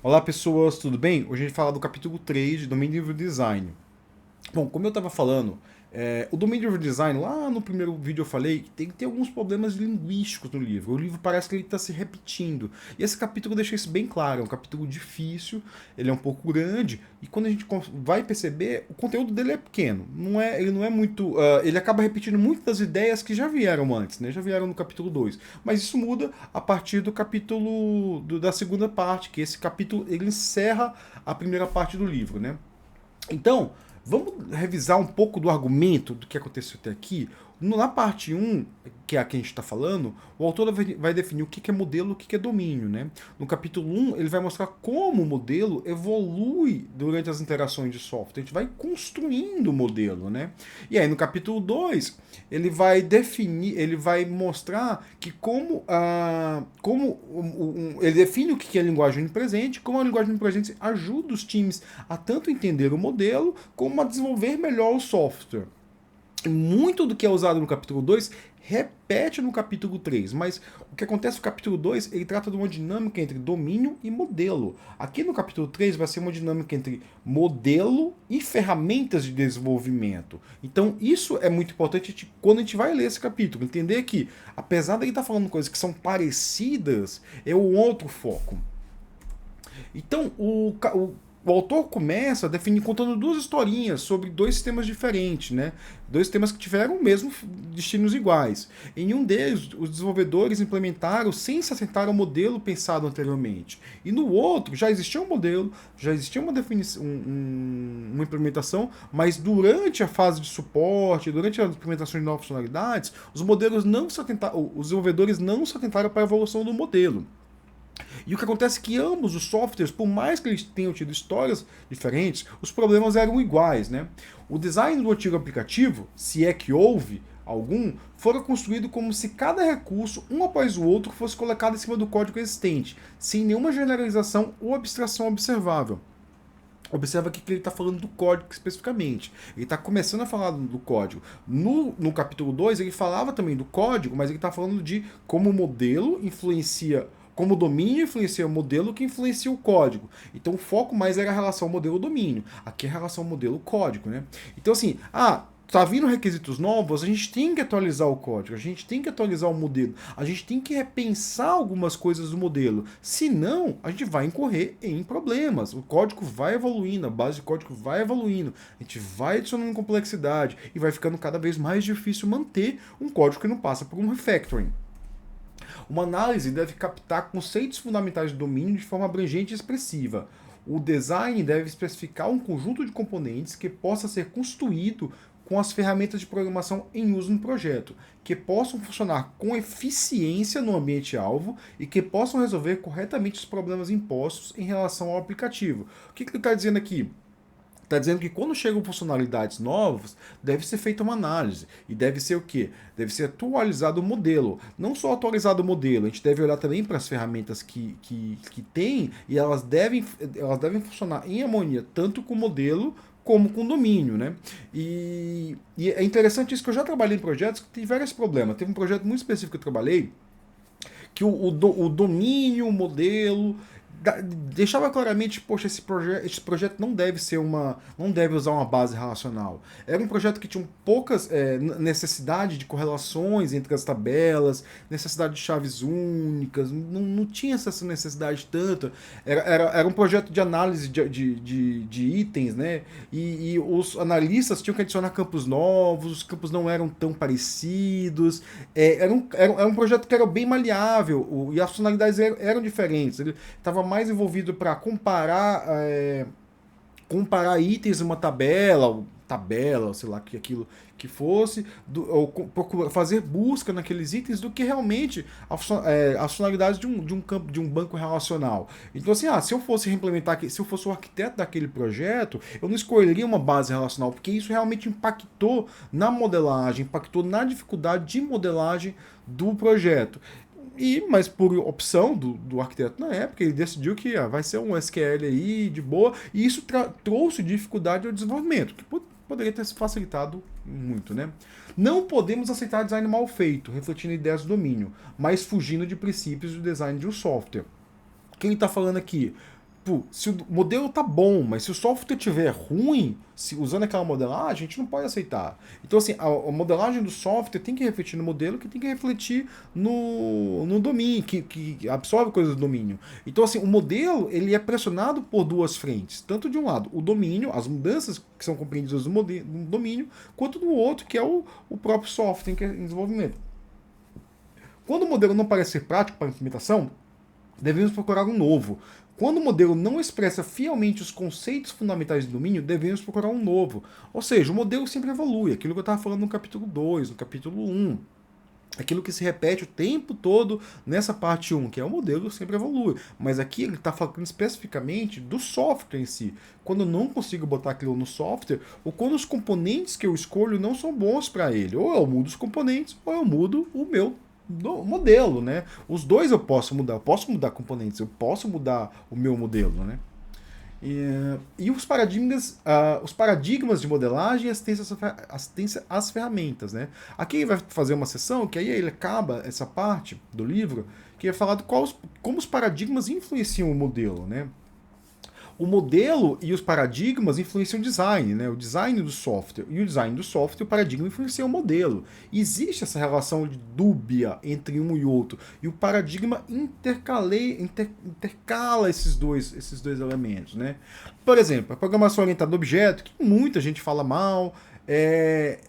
Olá pessoas, tudo bem? Hoje a gente fala do capítulo 3 de Domain Driven Design. Bom, como eu estava falando, o Domain Driven Design, lá no primeiro vídeo eu falei que tem que ter alguns problemas linguísticos no livro. O livro parece que ele está se repetindo. E esse capítulo deixa isso bem claro. É um capítulo difícil, ele é um pouco grande, e quando a gente vai perceber, o conteúdo dele é pequeno. Ele não é muito. Ele acaba repetindo muitas das ideias que já vieram antes, né? Já vieram no capítulo 2. Mas isso muda a partir do capítulo da segunda parte, que esse capítulo ele encerra a primeira parte do livro, né? Então, vamos revisar um pouco do argumento do que aconteceu até aqui. Na parte um, que é a que a gente está falando, o autor vai definir o que é modelo e o que é domínio. Né? No capítulo um, ele vai mostrar como o modelo evolui durante as interações de software. A gente vai construindo o modelo. Né? E aí, no capítulo 2, ele vai definir, ele vai mostrar que ele define o que é a linguagem onipresente, como a linguagem onipresente ajuda os times a tanto entender o modelo, como a desenvolver melhor o software. E muito do que é usado no capítulo 2 repete no capítulo 3, mas o que acontece no capítulo 2, ele trata de uma dinâmica entre domínio e modelo. Aqui no capítulo 3 vai ser uma dinâmica entre modelo e ferramentas de desenvolvimento. Então isso é muito importante quando a gente vai ler esse capítulo, entender que, apesar de ele estar falando coisas que são parecidas, é o outro foco. Então, o autor começa a definir, contando duas historinhas sobre dois sistemas diferentes, né? Dois sistemas que tiveram o mesmo destinos iguais. Em um deles, os desenvolvedores implementaram sem se atentar ao modelo pensado anteriormente. E no outro, já existia um modelo, já existia uma definição, uma implementação, mas durante a fase de suporte, durante a implementação de novas funcionalidades, os desenvolvedores não se atentaram para a evolução do modelo. E o que acontece é que ambos os softwares, por mais que eles tenham tido histórias diferentes, os problemas eram iguais, né? O design do antigo aplicativo, se é que houve algum, foram construído como se cada recurso, um após o outro, fosse colocado em cima do código existente, sem nenhuma generalização ou abstração observável. Observa aqui que ele está falando do código especificamente. Ele está começando a falar do código. No capítulo 2, ele falava também do código, mas ele está falando de como o modelo influencia, como o domínio influencia o modelo que influencia o código. Então o foco mais era a relação modelo-domínio. Aqui é a relação modelo-código, né? Então assim, tá vindo requisitos novos, a gente tem que atualizar o código, a gente tem que atualizar o modelo, a gente tem que repensar algumas coisas do modelo. Senão, a gente vai incorrer em problemas. O código vai evoluindo, a base de código vai evoluindo, a gente vai adicionando complexidade e vai ficando cada vez mais difícil manter um código que não passa por um refactoring. Uma análise deve captar conceitos fundamentais do domínio de forma abrangente e expressiva. O design deve especificar um conjunto de componentes que possa ser construído com as ferramentas de programação em uso no projeto, que possam funcionar com eficiência no ambiente-alvo e que possam resolver corretamente os problemas impostos em relação ao aplicativo. O que ele está dizendo aqui? Está dizendo que quando chegam funcionalidades novas, deve ser feita uma análise. E deve ser o quê? Deve ser atualizado o modelo. Não só atualizado o modelo, a gente deve olhar também para as ferramentas que tem e elas devem funcionar em harmonia tanto com o modelo como com o domínio, né? E é interessante isso que eu já trabalhei em projetos que tiveram esse problema. Teve um projeto muito específico que eu trabalhei que o domínio, o modelo deixava claramente, poxa, esse projeto não deve ser não deve usar uma base relacional. Era um projeto que tinha poucas necessidade de correlações entre as tabelas, necessidade de chaves únicas, não tinha essa necessidade tanta. Era um projeto de análise de itens, né? E os analistas tinham que adicionar campos novos, os campos não eram tão parecidos. Era um projeto que era bem maleável e as funcionalidades eram diferentes. Ele estava mais envolvido para comparar itens em uma tabela, sei lá que aquilo que fosse, ou fazer busca naqueles itens do que realmente as funcionalidades de um banco relacional. Então assim, se eu fosse reimplementar, se eu fosse o arquiteto daquele projeto, eu não escolheria uma base relacional, porque isso realmente impactou na modelagem, impactou na dificuldade de modelagem do projeto. Mas por opção do arquiteto na época, ele decidiu que vai ser um SQL aí de boa, e isso trouxe dificuldade ao desenvolvimento, que poderia ter se facilitado muito, né? Não podemos aceitar design mal feito, refletindo ideias do domínio, mas fugindo de princípios do design de um software. O que ele está falando aqui? Pô, se o modelo tá bom, mas se o software estiver ruim, se usando aquela modelagem, a gente não pode aceitar. Então, assim, a modelagem do software tem que refletir no modelo, que tem que refletir no domínio, que absorve coisas do domínio. Então, assim, o modelo, ele é pressionado por duas frentes. Tanto de um lado, o domínio, as mudanças que são compreendidas no domínio, quanto do outro, que é o próprio software em desenvolvimento. Quando o modelo não parece ser prático para a implementação, devemos procurar um novo. Quando o modelo não expressa fielmente os conceitos fundamentais do domínio, devemos procurar um novo. Ou seja, o modelo sempre evolui. Aquilo que eu estava falando no capítulo 2, no capítulo 1. Aquilo que se repete o tempo todo nessa parte 1, que é o modelo sempre evolui. Mas aqui ele está falando especificamente do software em si. Quando eu não consigo botar aquilo no software, ou quando os componentes que eu escolho não são bons para ele. Ou eu mudo os componentes, ou eu mudo o meu do modelo, né? Os dois eu posso mudar componentes, eu posso mudar o meu modelo, né? E os paradigmas de modelagem e assistência às ferramentas, né? Aqui ele vai fazer uma sessão que aí ele acaba essa parte do livro que é falado como os paradigmas influenciam o modelo, né? O modelo e os paradigmas influenciam o design, né? O design do software. E o design do software, o paradigma influencia o modelo. Existe essa relação de dúbia entre um e outro. E o paradigma intercala esses dois elementos, né? Por exemplo, a programação orientada a objeto, que muita gente fala mal, é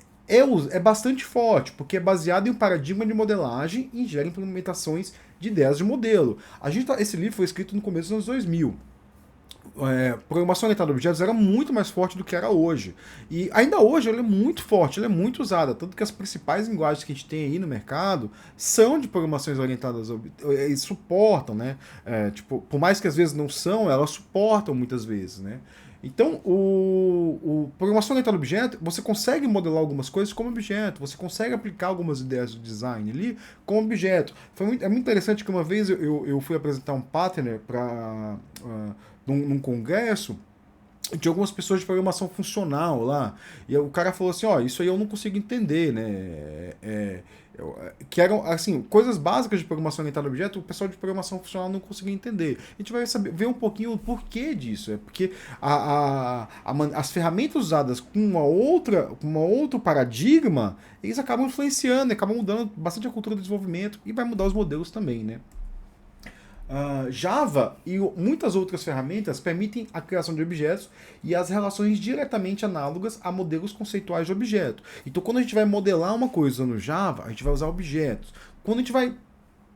bastante forte, porque é baseado em um paradigma de modelagem e gera implementações de ideias de modelo. Esse livro foi escrito no começo dos anos 2000. Programação orientada a objetos era muito mais forte do que era hoje. E ainda hoje ela é muito forte, ela é muito usada. Tanto que as principais linguagens que a gente tem aí no mercado são de programações orientadas a objetos. Eles suportam, né? Tipo, por mais que às vezes não são, elas suportam muitas vezes, né? Então, o programação orientada a objeto, você consegue modelar algumas coisas como objeto, você consegue aplicar algumas ideias do design ali como objeto. É muito interessante que uma vez eu fui apresentar um pattern para num congresso de algumas pessoas de programação funcional lá. E o cara falou assim, ó, isso aí eu não consigo entender, né? Que eram, assim, coisas básicas de programação orientada a objeto, o pessoal de programação funcional não conseguia entender. A gente vai ver um pouquinho o porquê disso. É porque as ferramentas usadas com uma outro paradigma, eles acabam influenciando, acabam mudando bastante a cultura do desenvolvimento e vai mudar os modelos também, né? Java e muitas outras ferramentas permitem a criação de objetos e as relações diretamente análogas a modelos conceituais de objeto. Então, quando a gente vai modelar uma coisa no Java, a gente vai usar objetos. Quando a gente vai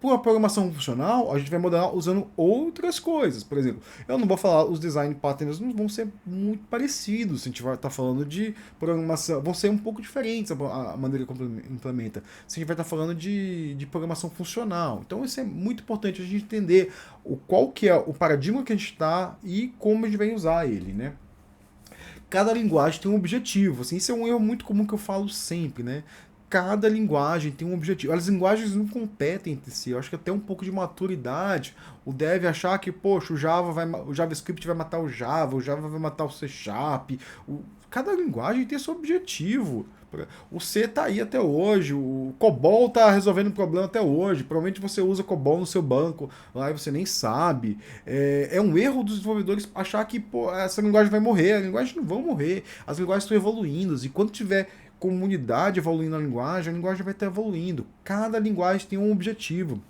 para a programação funcional, a gente vai modelar usando outras coisas. Por exemplo, eu não vou falar, os design patterns não vão ser muito parecidos. Se a gente vai estar falando de programação, vão ser um pouco diferentes a maneira como implementa. Se a gente vai estar falando de programação funcional. Então, isso é muito importante a gente entender qual que é o paradigma que a gente está e como a gente vai usar ele, né? Cada linguagem tem um objetivo. Assim, isso é um erro muito comum que eu falo sempre, né? Cada linguagem tem um objetivo. As linguagens não competem entre si. Eu acho que até um pouco de maturidade. O dev achar que, poxa, o JavaScript vai matar o Java vai matar o C Sharp. Cada linguagem tem seu objetivo. O C tá aí até hoje, o COBOL tá resolvendo o problema até hoje. Provavelmente você usa COBOL no seu banco, lá e você nem sabe. É um erro dos desenvolvedores achar que essa linguagem vai morrer. As linguagens não vão morrer. As linguagens estão evoluindo. E quando tiver comunidade evoluindo a linguagem vai estar evoluindo. Cada linguagem tem um objetivo.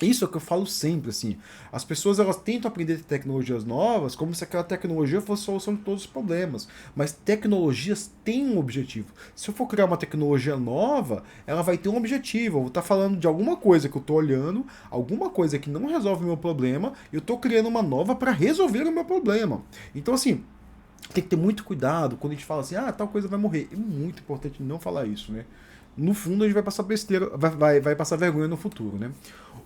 Isso é o que eu falo sempre, assim. As pessoas, elas tentam aprender tecnologias novas como se aquela tecnologia fosse a solução de todos os problemas. Mas tecnologias têm um objetivo. Se eu for criar uma tecnologia nova, ela vai ter um objetivo. Eu vou estar falando de alguma coisa que eu estou olhando, alguma coisa que não resolve o meu problema, e eu estou criando uma nova para resolver o meu problema. Então, assim, tem que ter muito cuidado quando a gente fala assim, tal coisa vai morrer. É muito importante não falar isso, né? No fundo, a gente vai passar besteira, vai passar vergonha no futuro, né?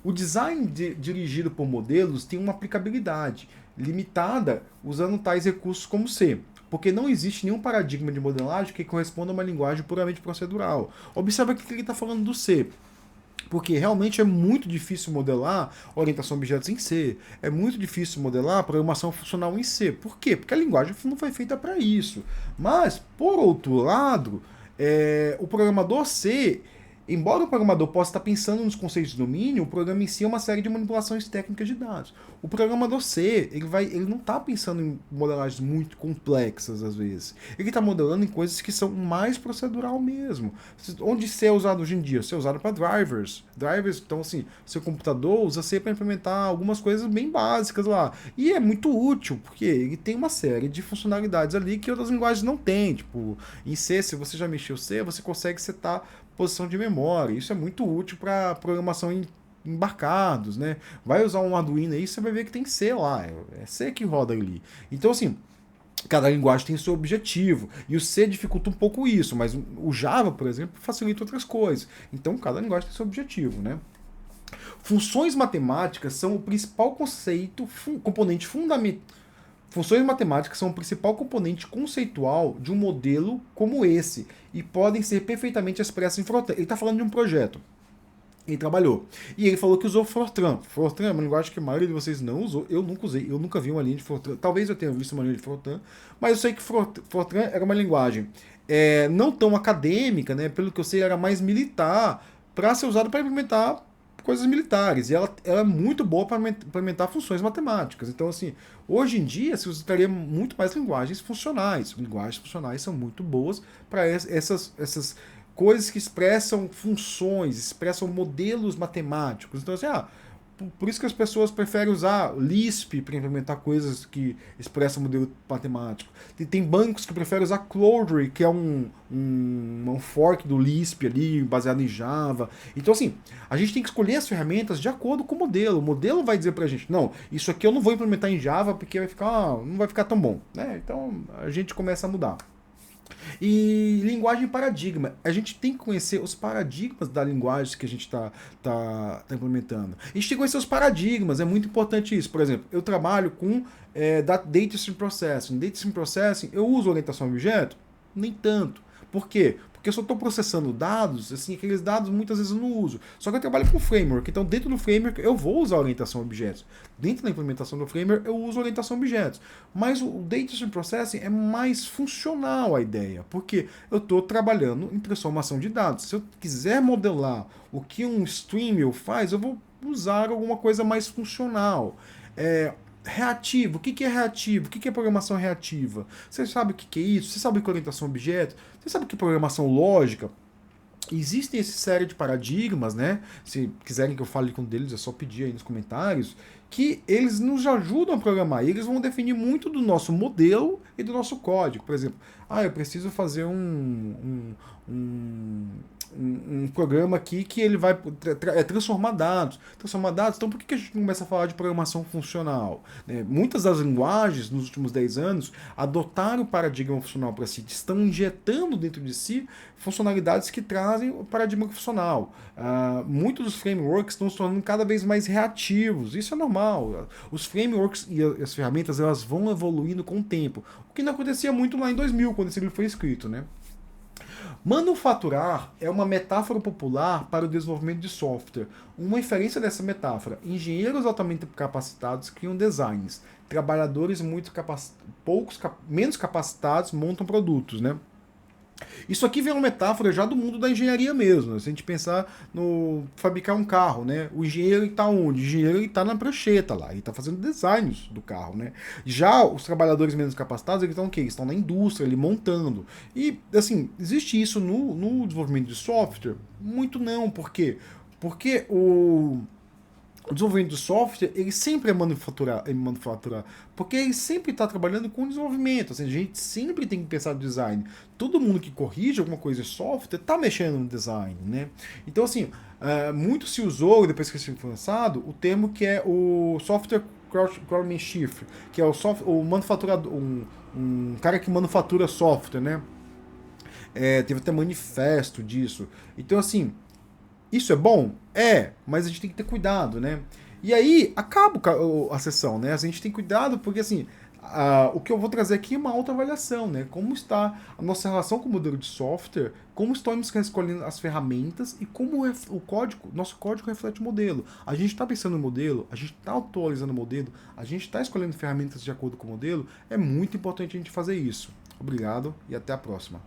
O design dirigido por modelos tem uma aplicabilidade limitada usando tais recursos como C, porque não existe nenhum paradigma de modelagem que corresponda a uma linguagem puramente procedural. Observa que ele está falando do C. Porque realmente é muito difícil modelar orientação a objetos em C. É muito difícil modelar programação funcional em C. Por quê? Porque a linguagem não foi feita para isso. Mas, por outro lado, o programador C, embora o programador possa estar pensando nos conceitos de domínio, o programa em si é uma série de manipulações técnicas de dados. O programador C, ele não está pensando em modelagens muito complexas, às vezes. Ele está modelando em coisas que são mais procedural mesmo. Onde C é usado hoje em dia? C é usado para drivers. Drivers, então assim, seu computador usa C para implementar algumas coisas bem básicas lá. E é muito útil, porque ele tem uma série de funcionalidades ali que outras linguagens não têm. Tipo, em C, se você já mexeu C, você consegue setar posição de memória. Isso é muito útil para programação em embarcados, né? Vai usar um Arduino aí, você vai ver que tem C lá, é C que roda ali. Então, assim, cada linguagem tem seu objetivo, e o C dificulta um pouco isso, mas o Java, por exemplo, facilita outras coisas. Então, cada linguagem tem seu objetivo, né? Funções matemáticas são o principal conceito, componente fundamental. Funções matemáticas são o principal componente conceitual de um modelo como esse e podem ser perfeitamente expressas em Fortran. Ele está falando de um projeto. Ele trabalhou. E ele falou que usou Fortran. Fortran é uma linguagem que a maioria de vocês não usou. Eu nunca usei. Eu nunca vi uma linha de Fortran. Talvez eu tenha visto uma linha de Fortran. Mas eu sei que Fortran era uma linguagem não tão acadêmica, né? Pelo que eu sei, era mais militar para ser usado para implementar coisas militares. E ela é muito boa para implementar funções matemáticas. Então, assim, hoje em dia se usaria muito mais linguagens funcionais. Linguagens funcionais são muito boas para essas coisas que expressam funções, expressam modelos matemáticos. Então, assim, por isso que as pessoas preferem usar Lisp para implementar coisas que expressam modelo matemático. Tem bancos que preferem usar Clojure, que é um fork do Lisp ali, baseado em Java. Então, assim, a gente tem que escolher as ferramentas de acordo com o modelo. O modelo vai dizer pra gente, não, isso aqui eu não vou implementar em Java porque não vai ficar tão bom, né? Então, a gente começa a mudar. E linguagem paradigma. A gente tem que conhecer os paradigmas da linguagem que a gente está implementando. A gente tem que conhecer os paradigmas, é muito importante isso. Por exemplo, eu trabalho com Data Stream Processing. Data Stream Processing, eu uso orientação a objeto? Nem tanto. Por quê? Porque eu só estou processando dados, assim, aqueles dados muitas vezes eu não uso. Só que eu trabalho com framework, então dentro do framework eu vou usar orientação a objetos. Dentro da implementação do framework eu uso orientação a objetos. Mas o Data Stream Processing é mais funcional a ideia, porque eu estou trabalhando em transformação de dados. Se eu quiser modelar o que um stream faz, eu vou usar alguma coisa mais funcional. Reativo, o que é reativo? O que é programação reativa? Você sabe o que é isso? Você sabe o que é orientação a objetos? Você sabe o que é programação lógica? Existem essa série de paradigmas, né? Se quiserem que eu fale com deles, é só pedir aí nos comentários, que eles nos ajudam a programar. E eles vão definir muito do nosso modelo e do nosso código. Por exemplo, eu preciso fazer um programa aqui que ele vai transformar dados. Transformar dados, então por que a gente começa a falar de programação funcional? Muitas das linguagens, nos últimos 10 anos, adotaram o paradigma funcional para si, estão injetando dentro de si funcionalidades que trazem o paradigma funcional. Muitos dos frameworks estão se tornando cada vez mais reativos, isso é normal. Os frameworks e as ferramentas elas vão evoluindo com o tempo, o que não acontecia muito lá em 2000, quando esse livro foi escrito, né? Manufaturar é uma metáfora popular para o desenvolvimento de software. Uma inferência dessa metáfora: engenheiros altamente capacitados criam designs, trabalhadores menos capacitados montam produtos, né? Isso aqui vem uma metáfora já do mundo da engenharia mesmo, né? Se a gente pensar no fabricar um carro, né? O engenheiro está onde? O engenheiro está na prancheta lá, ele está fazendo designs do carro, né? Já os trabalhadores menos capacitados, eles estão o quê? Eles estão na indústria, ali montando. E, assim, existe isso no desenvolvimento de software? Muito não, por quê? Porque o desenvolvimento de software, ele sempre é manufaturar, porque ele sempre está trabalhando com desenvolvimento, assim, a gente sempre tem que pensar no design. Todo mundo que corrige alguma coisa em software está mexendo no design, né? Então, assim, muito se usou, depois que isso foi lançado, o termo que é o software craftsmanship, que é o manufaturador, um cara que manufatura software, né? Teve até manifesto disso. Então, assim, isso é bom? Mas a gente tem que ter cuidado, né? E aí, acaba a sessão, né? A gente tem cuidado porque, assim, o que eu vou trazer aqui é uma autoavaliação, né? Como está a nossa relação com o modelo de software, como estamos escolhendo as ferramentas e como nosso código reflete o modelo. A gente está pensando no modelo, a gente está atualizando o modelo, a gente está escolhendo ferramentas de acordo com o modelo. É muito importante a gente fazer isso. Obrigado e até a próxima.